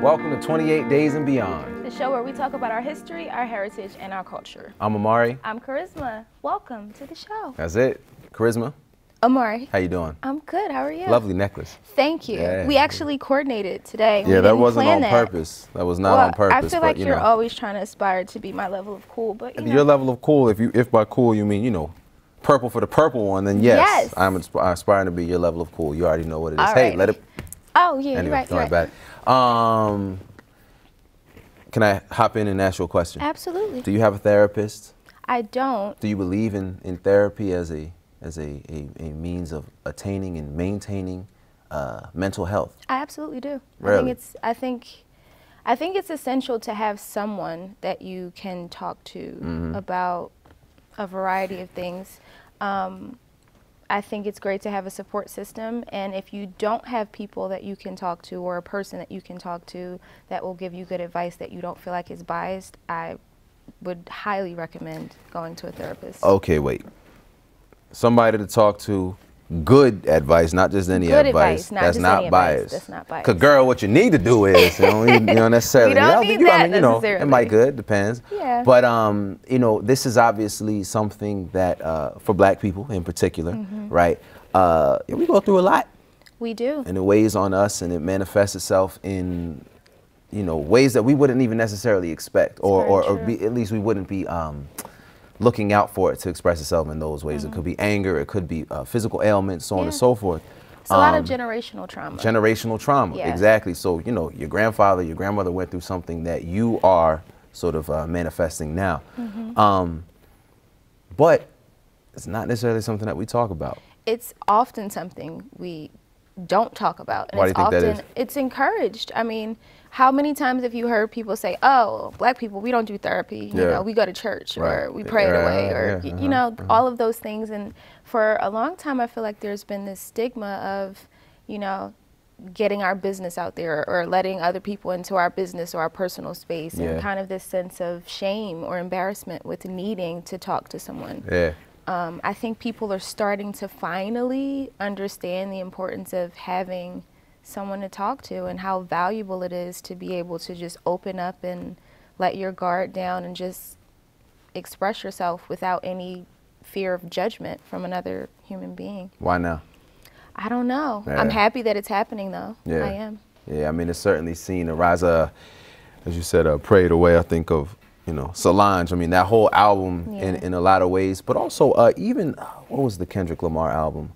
Welcome to 28 Days and Beyond, the show where we talk about our history, our heritage, and our culture. I'm Amari. I'm Kharisma. Welcome to the show. That's it. Kharisma. Amari. How you doing? I'm good. How are you? Lovely necklace. Thank you. Yeah. We actually coordinated today. Yeah, that wasn't on purpose. That was not on purpose. I feel like you're always trying to aspire to be my level of cool, but your level of cool, if by cool you mean, purple for the purple one, then yes. I'm aspiring to be your level of cool. You already know what it is. All hey, right. let it. Oh, yeah, anyway, you're right. Don't worry about it. Can I hop in and ask you a question? Absolutely. Do you have a therapist? I don't. Do you believe in therapy as a means of attaining and maintaining mental health? I absolutely do. Really? I think it's essential to have someone that you can talk to about a variety of things. I think it's great to have a support system, and if you don't have people that you can talk to or a person that you can talk to that will give you good advice that you don't feel like is biased, I would highly recommend going to a therapist. Okay, wait. Somebody to talk to, good advice, not just any advice. That's not biased. That's not biased. Cause girl, what you need to do is, you don't necessarily. We don't need that necessarily. It might good, depends. Yeah. But this is obviously something that for Black people in particular, right? We go through a lot. We do. And it weighs on us, and it manifests itself in, ways that we wouldn't even necessarily expect, or at least we wouldn't be looking out for it to express itself in those ways. It could be anger, it could be physical ailments, so on and so forth. It's a lot of generational trauma. Generational trauma, exactly. So, your grandfather, your grandmother went through something that you are sort of manifesting now. But it's not necessarily something that we talk about. It's often something we don't talk about. And Why do you think that is? It's encouraged. I mean, how many times have you heard people say, oh, Black people, we don't do therapy, we go to church or we pray it away or, all of those things. And for a long time, I feel like there's been this stigma of, getting our business out there or letting other people into our business or our personal space and kind of this sense of shame or embarrassment with needing to talk to someone. I think people are starting to finally understand the importance of having someone to talk to and how valuable it is to be able to just open up and let your guard down and just express yourself without any fear of judgment from another human being. Why now? I don't know. I'm happy that it's happening though. I am. Yeah, I mean, it's certainly seen a rise of, as you said, Pray It Away. I think of, Solange. I mean, that whole album in a lot of ways, but also even, what was the Kendrick Lamar album?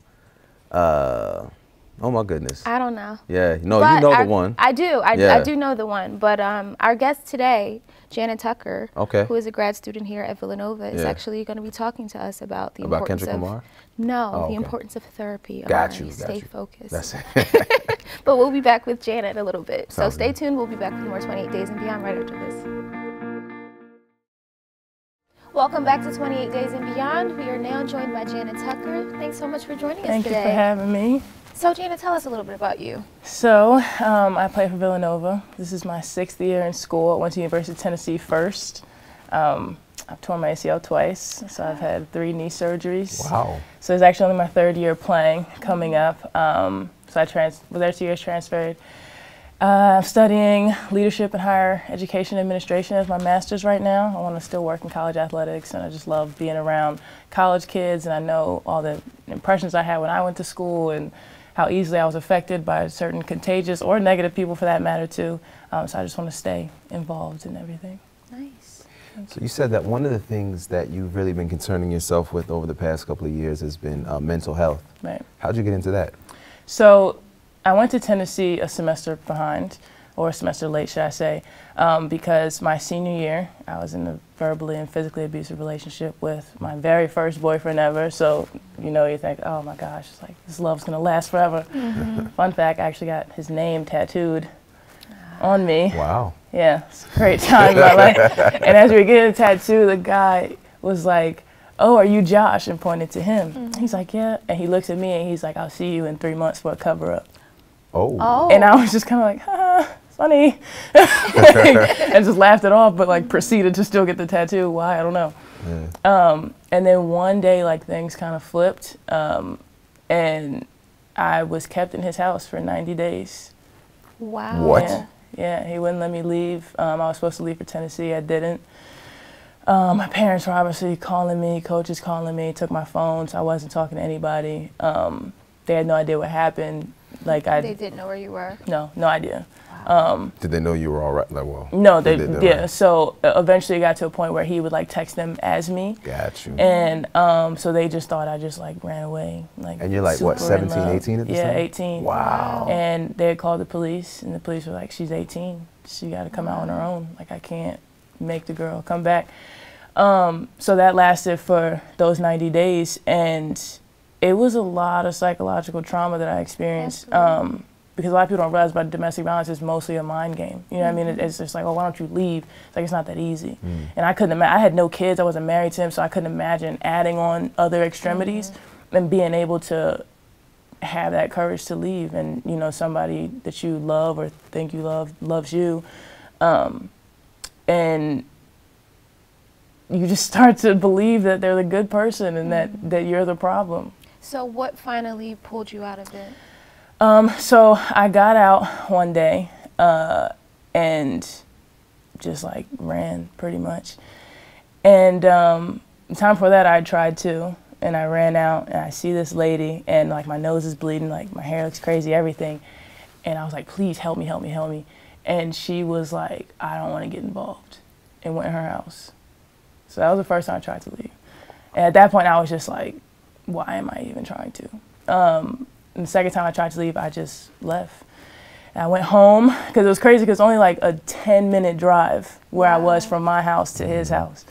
Oh my goodness. I don't know. Yeah, no, but you know the one. I do. I do know the one. But our guest today, Jannah Tucker, who is a grad student here at Villanova, is actually going to be talking to us about the importance Kendrick Lamar? No, the importance of therapy. Got you. Stay focused. That's it. But we'll be back with Jannah in a little bit. So stay tuned. We'll be back with more 28 Days and Beyond right after this. Welcome back to 28 Days and Beyond. We are now joined by Jannah Tucker. Thanks so much for joining us today. Thank you for having me. So Jannah, tell us a little bit about you. So I play for Villanova. This is my 6th year in school. I went to University of Tennessee first. I've torn my ACL twice, so I've had 3 knee surgeries. Wow. So it's actually only my 3rd year playing coming up. So I was there 2 years, transferred. I'm studying leadership and higher education administration as my master's right now. I want to still work in college athletics, and I just love being around college kids, and I know all the impressions I had when I went to school and how easily I was affected by certain contagious or negative people for that matter too. So I just want to stay involved in everything. Nice. So you said that one of the things that you've really been concerning yourself with over the past couple of years has been mental health. Right. How'd you get into that? So I went to Tennessee a semester behind, or a semester late, should I say, because my senior year, I was in a verbally and physically abusive relationship with my very first boyfriend ever. So, you think, oh my gosh, it's like this love's gonna last forever. Fun fact, I actually got his name tattooed on me. Wow. Yeah, it's a great time in my life. And as we were getting the tattoo, the guy was like, oh, are you Josh? And pointed to him. He's like, yeah. And he looks at me and he's like, I'll see you in 3 months for a cover-up. Oh. And I was just kind of like, funny. And just laughed it off, but proceeded to still get the tattoo. Why? I don't know. Yeah. And then one day, things kind of flipped. And I was kept in his house for 90 days. Wow. What? Yeah. Yeah, he wouldn't let me leave. I was supposed to leave for Tennessee. I didn't. My parents were obviously calling me, coaches calling me, took my phone, so I wasn't talking to anybody. They had no idea what happened. Like they didn't know where you were? No, no idea. Did they know you were all right? Like, well, no, yeah. Right. So eventually it got to a point where he would like text them as me. Got you. And so they just thought I just like ran away. Like, and you're like what, 17, 18 at this time? Yeah, 18. Wow. And they had called the police, and the police were like, she's 18. She got to come out on her own. Like, I can't make the girl come back. So that lasted for those 90 days, and it was a lot of psychological trauma that I experienced. Because a lot of people don't realize about domestic violence is mostly a mind game. You know what I mean? It's just like, oh, why don't you leave? It's like, it's not that easy. And I couldn't imagine, I had no kids, I wasn't married to him, so I couldn't imagine adding on other extremities and being able to have that courage to leave. And, you know, somebody that you love or think you love, loves you. And you just start to believe that they're the good person and that you're the problem. So what finally pulled you out of it? So I got out one day and just like ran pretty much. And the time before that I tried to, and I ran out and I see this lady and like my nose is bleeding, like my hair looks crazy, everything. And I was like, please help me, help me, help me. And she was like, I don't want to get involved, and went in her house. So that was the first time I tried to leave. And at that point I was just like, why am I even trying to? And the second time I tried to leave, I just left. And I went home, because it was crazy, because it was only like a 10-minute drive where I was from my house to his house.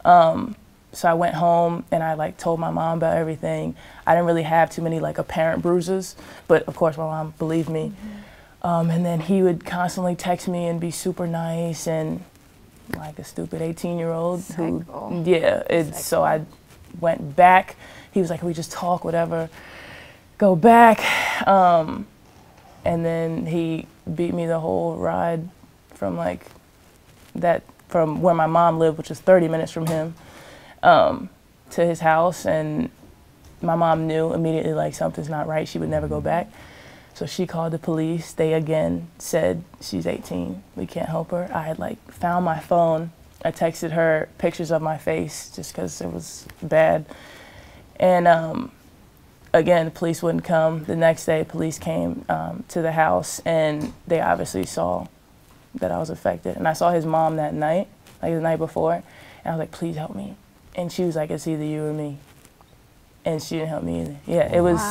So I went home and I like told my mom about everything. I didn't really have too many like apparent bruises, but of course my mom believed me. And then he would constantly text me and be super nice and like a stupid 18-year-old who, yeah, so I went back. He was like, can we just talk, whatever. Go back, and then he beat me the whole ride from like from where my mom lived, which is 30 minutes from him, to his house. And my mom knew immediately, like, something's not right. She would never go back. So she called the police. They again said, she's 18, we can't help her. I had like found my phone. I texted her pictures of my face just because it was bad. And again, the police wouldn't come. The next day, police came to the house, and they obviously saw that I was affected. And I saw his mom that night, like the night before, and I was like, please help me. And she was like, it's either you or me. And she didn't help me either. Yeah, it was,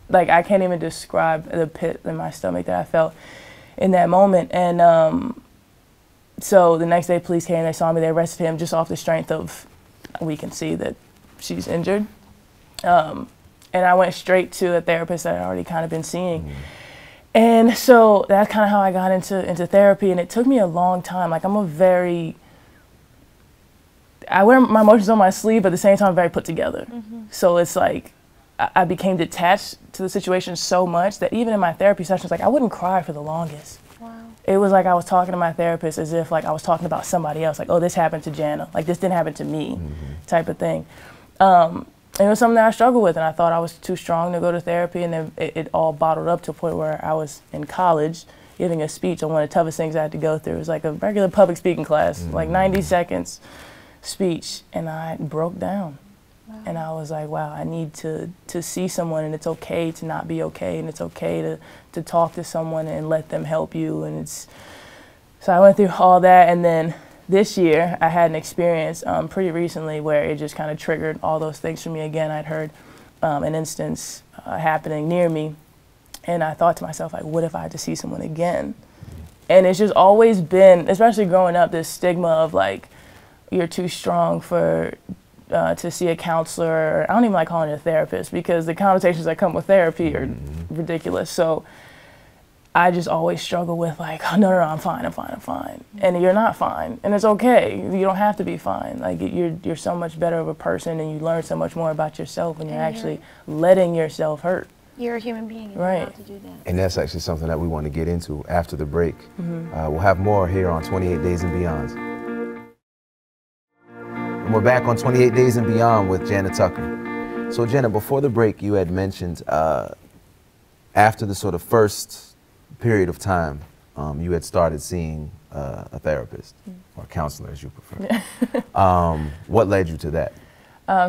like, I can't even describe the pit in my stomach that I felt in that moment. And so the next day, police came, they saw me, they arrested him just off the strength of, we can see that she's injured. And I went straight to a therapist that I'd already kind of been seeing. And so that's kind of how I got into therapy. And it took me a long time. Like, I wear my emotions on my sleeve, but at the same time, I'm very put together. So it's like, I became detached to the situation so much that even in my therapy sessions, like, I wouldn't cry for the longest. It was like I was talking to my therapist as if like I was talking about somebody else. Like, oh, this happened to Jannah. Like, this didn't happen to me, type of thing. And it was something that I struggled with, and I thought I was too strong to go to therapy, and then it all bottled up to a point where I was in college giving a speech on one of the toughest things I had to go through. It was like a regular public speaking class, like 90 seconds speech, and I broke down. And I was like, wow, I need to see someone, and it's okay to not be okay, and it's okay to talk to someone and let them help you. And so I went through all that, and then this year, I had an experience pretty recently where it just kind of triggered all those things for me again. I'd heard an instance happening near me, and I thought to myself, like, what if I had to see someone again? And it's just always been, especially growing up, this stigma of like, you're too strong to see a counselor. I don't even like calling it a therapist because the connotations that come with therapy are ridiculous. So I just always struggle with like, oh, no, I'm fine, I'm fine, I'm fine. And you're not fine, and it's okay. You don't have to be fine. Like, you're so much better of a person, and you learn so much more about yourself when you're actually letting yourself hurt. You're a human being, you're allowed to do that. And that's actually something that we want to get into after the break. We'll have more here on 28 Days and Beyond. And we're back on 28 Days and Beyond with Jannah Tucker. So Jannah, before the break, you had mentioned after the sort of first period of time you had started seeing a therapist or counselor, as you prefer. What led you to that?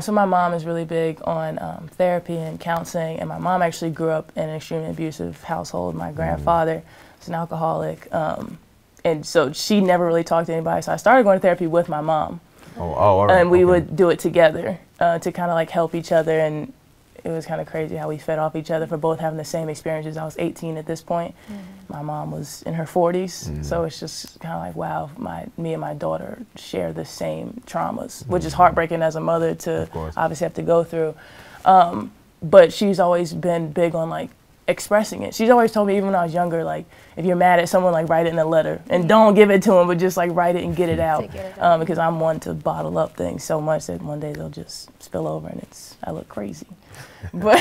So my mom is really big on therapy and counseling, and my mom actually grew up in an extremely abusive household. My grandfather was an alcoholic, and so she never really talked to anybody. So I started going to therapy with my mom, all right. And we would do it together to kind of like help each other. And it was kind of crazy how we fed off each other for both having the same experiences. I was 18 at this point. My mom was in her 40s, so it's just kind of like, wow, me and my daughter share the same traumas, which is heartbreaking as a mother to obviously have to go through. But she's always been big on like expressing it. She's always told me, even when I was younger, like if you're mad at someone, like write it in a letter and don't give it to them, but just like write it and get it out. Because I'm one to bottle up things so much that one day they'll just spill over and I look crazy. But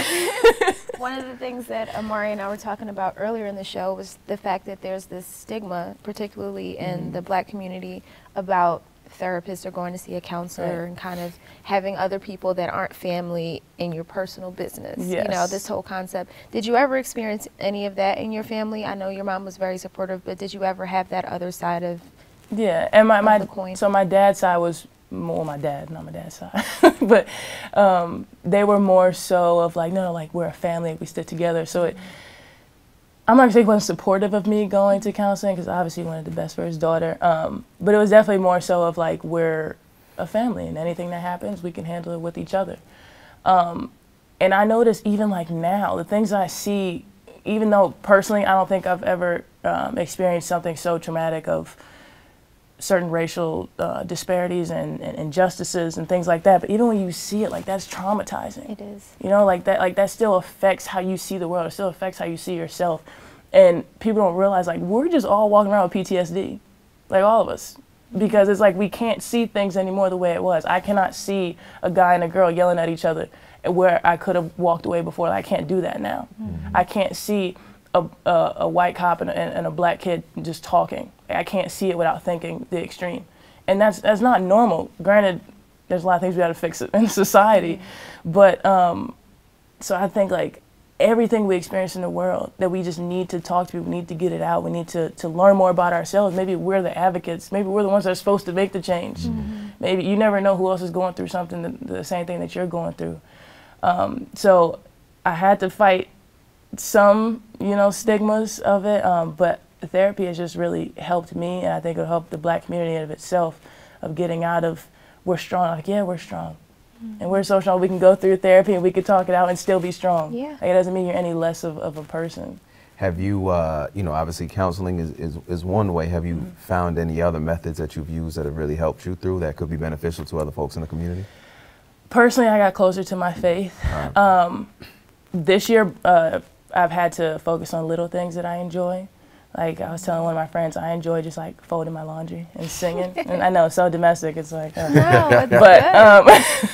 one of the things that Amari and I were talking about earlier in the show was the fact that there's this stigma, particularly in the Black community, about therapists or going to see a counselor and kind of having other people that aren't family in your personal business. You know, this whole concept. Did you ever experience any of that in your family? I know your mom was very supportive, but did you ever have that other side of and the coin? So my dad's side was more my dad, not my dad's side, but they were more so of like, no, like we're a family, we stick together. So I'm not gonna say he wasn't supportive of me going to counseling, because obviously he wanted the best for his daughter. But it was definitely more so of like, we're a family and anything that happens, we can handle it with each other. And I notice even like now, the things I see, even though personally I don't think I've ever experienced something so traumatic of certain racial disparities and injustices and things like that, but even when you see it, like that's traumatizing. It is. You know, like that still affects how you see the world. It still affects how you see yourself. And people don't realize, like, we're just all walking around with PTSD, like all of us, because it's like we can't see things anymore the way it was. I cannot see a guy and a girl yelling at each other where I could have walked away before. I can't do that now. I can't see a white cop and a black kid just talking. I can't see it without thinking the extreme. And that's not normal. Granted, there's a lot of things we got to fix in society. But so I think like everything we experience in the world, that we just need to talk to people, we need to get it out, we need to learn more about ourselves. Maybe we're the advocates, maybe we're the ones that are supposed to make the change. Maybe you never know who else is going through something, the same thing that you're going through. So I had to fight some, you know, stigmas of it, but therapy has just really helped me, and I think it'll help the Black community of itself, of getting out of, we're strong, like, yeah, we're strong. And we're so strong, we can go through therapy and we can talk it out and still be strong. Like, it doesn't mean you're any less of a person. Have you, you know, obviously counseling is one way. Have you found any other methods that you've used that have really helped you through that could be beneficial to other folks in the community? Personally, I got closer to my faith. This year, I've had to focus on little things that I enjoy. Like I was telling one of my friends, I enjoy just like folding my laundry and singing. And I know, so domestic, it's like, no, but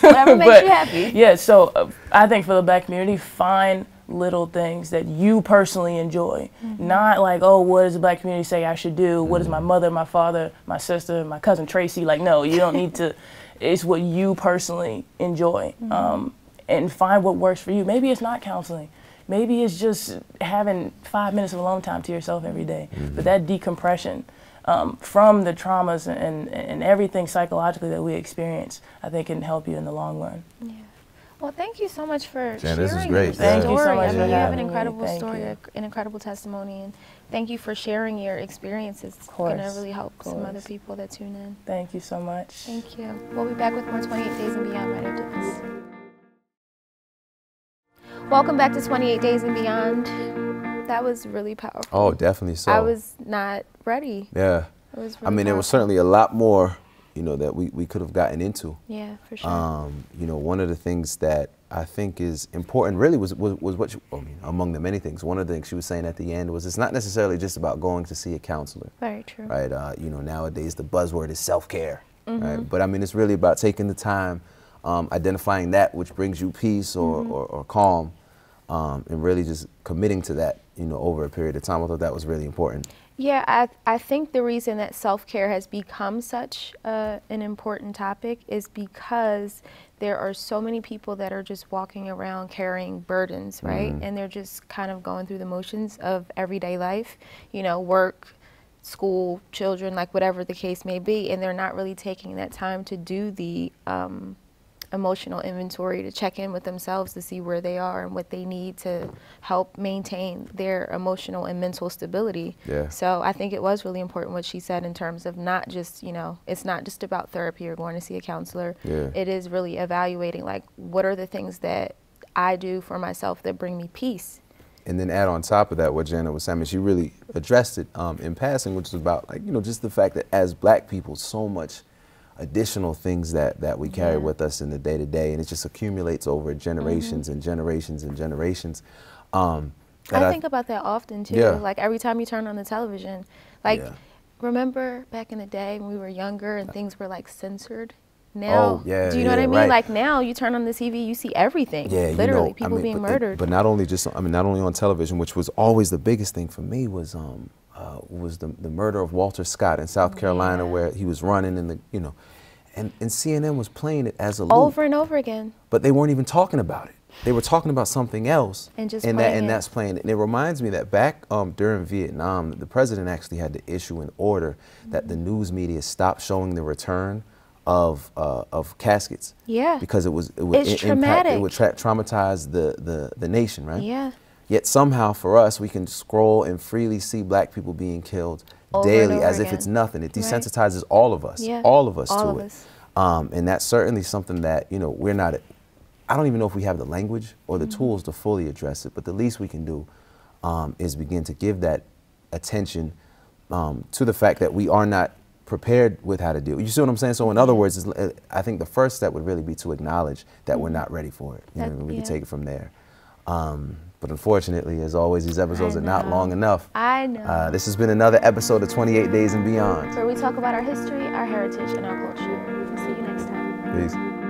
whatever makes you happy. Yeah, so I think for the Black community, find little things that you personally enjoy. Not like, oh, what does the Black community say I should do? What does my mother, my father, my sister, my cousin Tracy, like, no, you don't need to. It's what you personally enjoy. And find what works for you. Maybe it's not counseling. Maybe it's just having 5 minutes of alone time to yourself every day. But that decompression from the traumas and everything psychologically that we experience, I think can help you in the long run. Yeah. Well, thank you so much for Jan, sharing this is great. your Thank story. you so much I for mean, you have an having me. incredible Thank story, you. an incredible testimony, and thank you for sharing your experiences. It's going to really help some other people that tune in. Thank you so much. Thank you. We'll be back with more 28 Days and Beyond right after this. Welcome back to 28 Days and Beyond. That was really powerful. Oh, definitely so. I was not ready. Yeah. It was really I mean, there was certainly a lot more, you know, that we could have gotten into. Yeah, for sure. You know, one of the things that I think is important really was what you, I mean, among the many things, one of the things she was saying at the end was it's not necessarily just about going to see a counselor. Very true. Right. You know, nowadays the buzzword is self-care. Right. But I mean, it's really about taking the time, identifying that which brings you peace or calm, and really just committing to that, you know, over a period of time. I thought that was really important. Yeah, I think the reason that self-care has become such an important topic is because there are so many people that are just walking around carrying burdens, right? And they're just kind of going through the motions of everyday life, you know, work, school children, like whatever the case may be, and they're not really taking that time to do the emotional inventory, to check in with themselves to see where they are and what they need to help maintain their emotional and mental stability. Yeah. So I think it was really important what she said in terms of not just, you know, it's not just about therapy or going to see a counselor. Yeah. It is really evaluating, like, what are the things that I do for myself that bring me peace. And then add on top of that what Jannah was saying, she really addressed it in passing, which is about, like, you know, just the fact that as Black people, so much additional things that we carry with us in the day-to-day, and it just accumulates over generations and generations and generations. I think about that often too. Yeah. Like every time you turn on the television, like remember back in the day when we were younger and things were like censored? Now, do you know what I mean? Right. Like now you turn on the TV, you see everything. Yeah, literally, you know, people being murdered. But not only just, not only on television, which was always the biggest thing for me, was the murder of Walter Scott in South Carolina, where he was running in the, you know, and CNN was playing it as a loop. Over and over again. But they weren't even talking about it. They were talking about something else. And just that's playing it. And it reminds me that back during Vietnam, the president actually had to issue an order that the news media stop showing the return of caskets. Yeah. Because it would traumatic. It would traumatize the nation, right? Yeah. Yet somehow for us, we can scroll and freely see Black people being killed over daily over as again. if it's nothing. It desensitizes all of us, all of us to it. And that's certainly something that, you know, we're not, I don't even know if we have the language or the tools to fully address it, but the least we can do is begin to give that attention to the fact that we are not prepared with how to deal. You see what I'm saying? So in other words, I think the first step would really be to acknowledge that we're not ready for it. You know, we can take it from there. But unfortunately, as always, these episodes are not long enough. I know. This has been another episode of 28 Days and Beyond, where we talk about our history, our heritage, and our culture. See you next time. Peace.